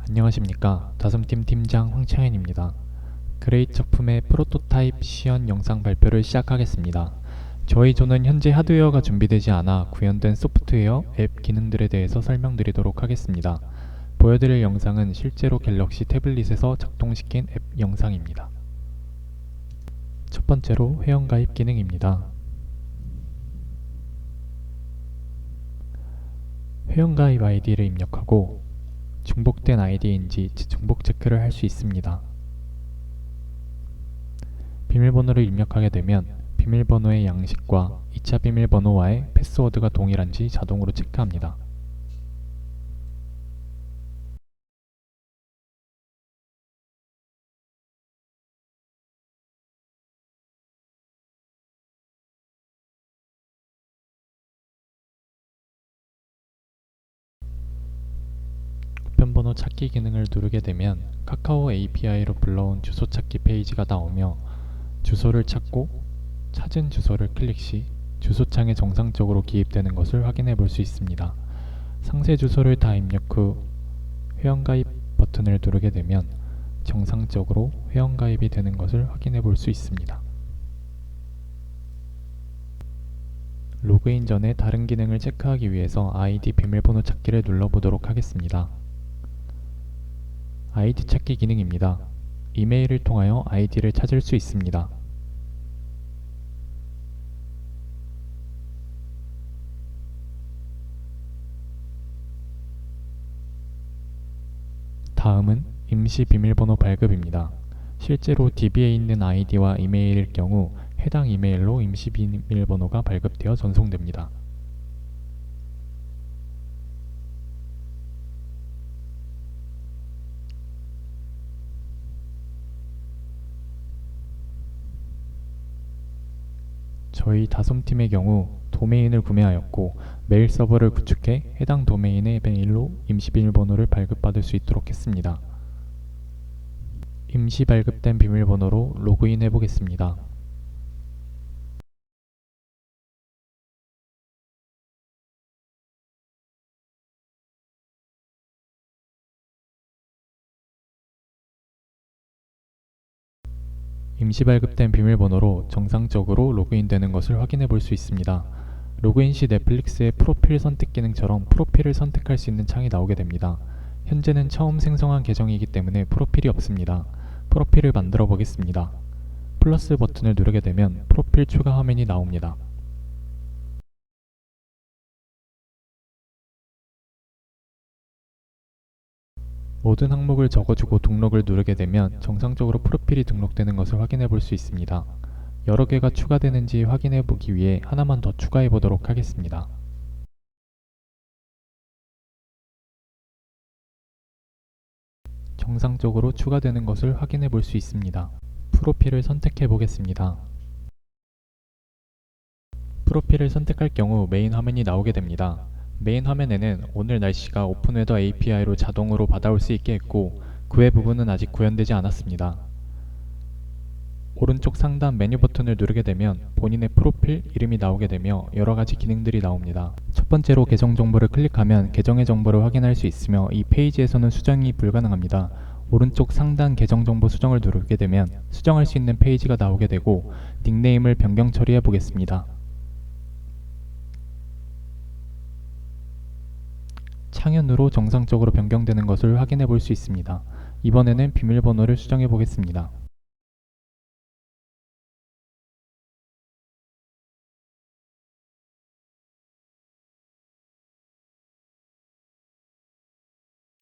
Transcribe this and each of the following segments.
안녕하십니까. 다솜팀 팀장 황창현입니다. 그레이트 작품의 프로토타입 시연 영상 발표를 시작하겠습니다. 저희 조는 현재 하드웨어가 준비되지 않아 구현된 소프트웨어, 앱 기능들에 대해서 설명드리도록 하겠습니다. 보여드릴 영상은 실제로 갤럭시 태블릿에서 작동시킨 앱 영상입니다. 첫 번째로 회원가입 기능입니다. 회원가입 아이디를 입력하고 중복된 아이디인지 중복 체크를 할 수 있습니다. 비밀번호를 입력하게 되면 비밀번호의 양식과 2차 비밀번호와의 패스워드가 동일한지 자동으로 체크합니다. 우편번호 찾기 기능을 누르게 되면 카카오 API로 불러온 주소 찾기 페이지가 나오며 주소를 찾고 찾은 주소를 클릭 시 주소창에 정상적으로 기입되는 것을 확인해 볼 수 있습니다. 상세 주소를 다 입력 후 회원가입 버튼을 누르게 되면 정상적으로 회원가입이 되는 것을 확인해 볼 수 있습니다. 로그인 전에 다른 기능을 체크하기 위해서 아이디 비밀번호 찾기를 눌러보도록 하겠습니다. 아이디 찾기 기능입니다. 이메일을 통하여 아이디를 찾을 수 있습니다. 다음은 임시 비밀번호 발급입니다. 실제로 DB에 있는 아이디와 이메일일 경우 해당 이메일로 임시 비밀번호가 발급되어 전송됩니다. 저희 다솜팀의 경우 도메인을 구매하였고 메일 서버를 구축해 해당 도메인의 메일로 임시 비밀번호를 발급받을 수 있도록 했습니다. 임시 발급된 비밀번호로 로그인 해보겠습니다. 임시 발급된 비밀번호로 정상적으로 로그인되는 것을 확인해 볼 수 있습니다. 로그인 시 넷플릭스의 프로필 선택 기능처럼 프로필을 선택할 수 있는 창이 나오게 됩니다. 현재는 처음 생성한 계정이기 때문에 프로필이 없습니다. 프로필을 만들어 보겠습니다. 플러스 버튼을 누르게 되면 프로필 추가 화면이 나옵니다. 모든 항목을 적어주고 등록을 누르게 되면 정상적으로 프로필이 등록되는 것을 확인해 볼 수 있습니다. 여러 개가 추가되는지 확인해 보기 위해 하나만 더 추가해 보도록 하겠습니다. 정상적으로 추가되는 것을 확인해 볼 수 있습니다. 프로필을 선택해 보겠습니다. 프로필을 선택할 경우 메인 화면이 나오게 됩니다. 메인 화면에는 오늘 날씨가 오픈웨더 API로 자동으로 받아올 수 있게 했고 그 외 부분은 아직 구현되지 않았습니다. 오른쪽 상단 메뉴 버튼을 누르게 되면 본인의 프로필 이름이 나오게 되며 여러가지 기능들이 나옵니다. 첫 번째로 계정 정보를 클릭하면 계정의 정보를 확인할 수 있으며 이 페이지에서는 수정이 불가능합니다. 오른쪽 상단 계정 정보 수정을 누르게 되면 수정할 수 있는 페이지가 나오게 되고 닉네임을 변경 처리해 보겠습니다. 창현으로 정상적으로 변경되는 것을 확인해 볼 수 있습니다. 이번에는 비밀번호를 수정해 보겠습니다.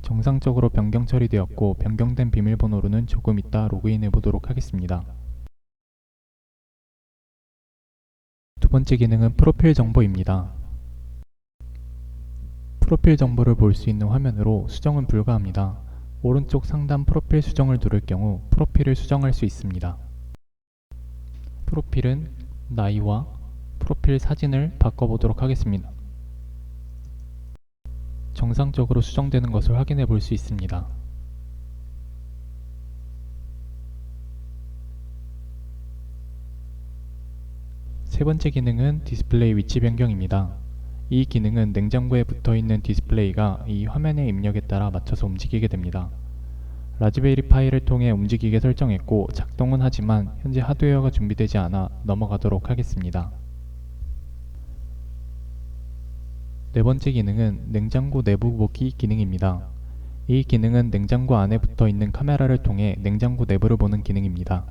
정상적으로 변경 처리되었고 변경된 비밀번호로는 조금 이따 로그인해 보도록 하겠습니다. 두 번째 기능은 프로필 정보입니다. 프로필 정보를 볼 수 있는 화면으로 수정은 불가합니다. 오른쪽 상단 프로필 수정을 누를 경우 프로필을 수정할 수 있습니다. 프로필은 나이와 프로필 사진을 바꿔보도록 하겠습니다. 정상적으로 수정되는 것을 확인해 볼 수 있습니다. 세 번째 기능은 디스플레이 위치 변경입니다. 이 기능은 냉장고에 붙어있는 디스플레이가 이 화면의 입력에 따라 맞춰서 움직이게 됩니다. 라즈베리 파이를 통해 움직이게 설정했고 작동은 하지만 현재 하드웨어가 준비되지 않아 넘어가도록 하겠습니다. 네 번째 기능은 냉장고 내부 보기 기능입니다. 이 기능은 냉장고 안에 붙어 있는 카메라를 통해 냉장고 내부를 보는 기능입니다.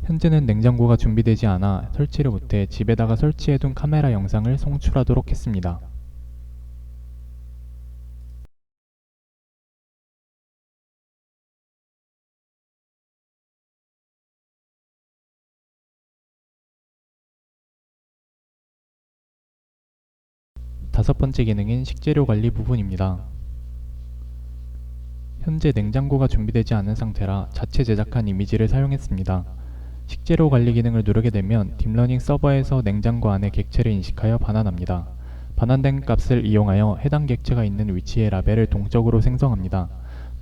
현재는 냉장고가 준비되지 않아 설치를 못해 집에다가 설치해둔 카메라 영상을 송출하도록 했습니다. 다섯 번째 기능인 식재료 관리 부분입니다. 현재 냉장고가 준비되지 않은 상태라 자체 제작한 이미지를 사용했습니다. 식재료 관리 기능을 누르게 되면 딥러닝 서버에서 냉장고 안의 객체를 인식하여 반환합니다. 반환된 값을 이용하여 해당 객체가 있는 위치의 라벨을 동적으로 생성합니다.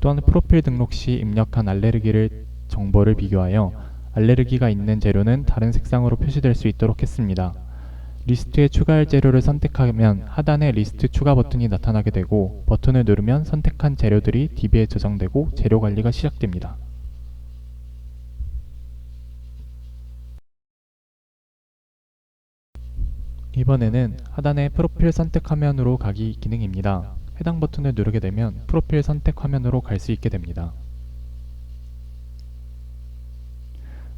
또한 프로필 등록 시 입력한 알레르기를 정보를 비교하여 알레르기가 있는 재료는 다른 색상으로 표시될 수 있도록 했습니다. 리스트에 추가할 재료를 선택하면 하단에 리스트 추가 버튼이 나타나게 되고 버튼을 누르면 선택한 재료들이 DB에 저장되고 재료 관리가 시작됩니다. 이번에는 하단의 프로필 선택 화면으로 가기 기능입니다. 해당 버튼을 누르게 되면 프로필 선택 화면으로 갈 수 있게 됩니다.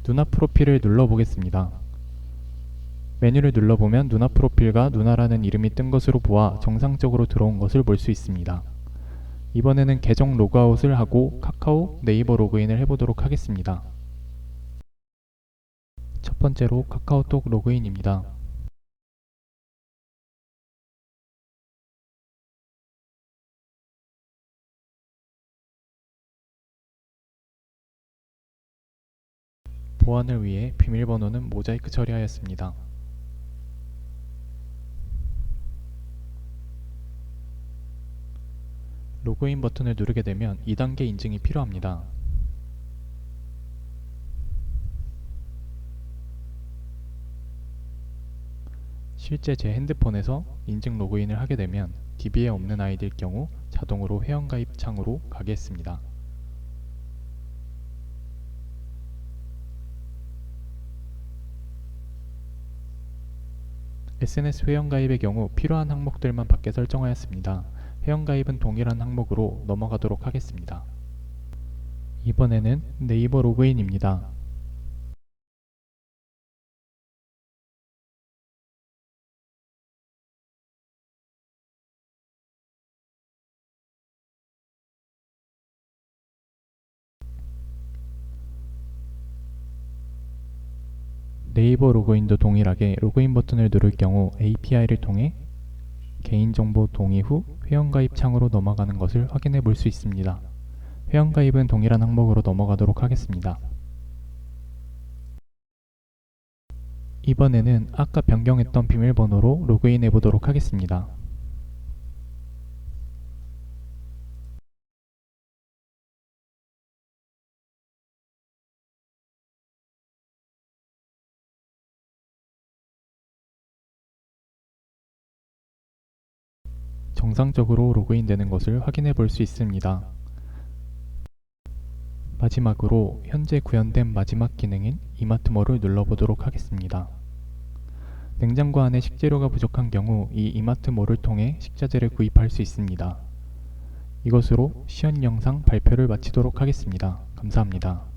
누나 프로필을 눌러보겠습니다. 메뉴를 눌러보면 누나 프로필과 누나라는 이름이 뜬 것으로 보아 정상적으로 들어온 것을 볼 수 있습니다. 이번에는 계정 로그아웃을 하고 카카오 네이버 로그인을 해보도록 하겠습니다. 첫 번째로 카카오톡 로그인입니다. 보안을 위해 비밀번호는 모자이크 처리하였습니다. 로그인 버튼을 누르게 되면 2단계 인증이 필요합니다. 실제 제 핸드폰에서 인증 로그인을 하게 되면 DB에 없는 아이디일 경우 자동으로 회원가입 창으로 가겠습니다. SNS 회원가입의 경우 필요한 항목들만 받게 설정하였습니다. 회원가입은 동일한 항목으로 넘어가도록 하겠습니다. 이번에는 네이버 로그인입니다. 네이버 로그인도 동일하게 로그인 버튼을 누를 경우 API를 통해 개인정보 동의 후 회원가입 창으로 넘어가는 것을 확인해 볼 수 있습니다. 회원가입은 동일한 항목으로 넘어가도록 하겠습니다. 이번에는 아까 변경했던 비밀번호로 로그인해 보도록 하겠습니다. 정상적으로 로그인되는 것을 확인해 볼 수 있습니다. 마지막으로 현재 구현된 마지막 기능인 이마트몰을 눌러보도록 하겠습니다. 냉장고 안에 식재료가 부족한 경우 이 이마트몰을 통해 식자재를 구입할 수 있습니다. 이것으로 시연 영상 발표를 마치도록 하겠습니다. 감사합니다.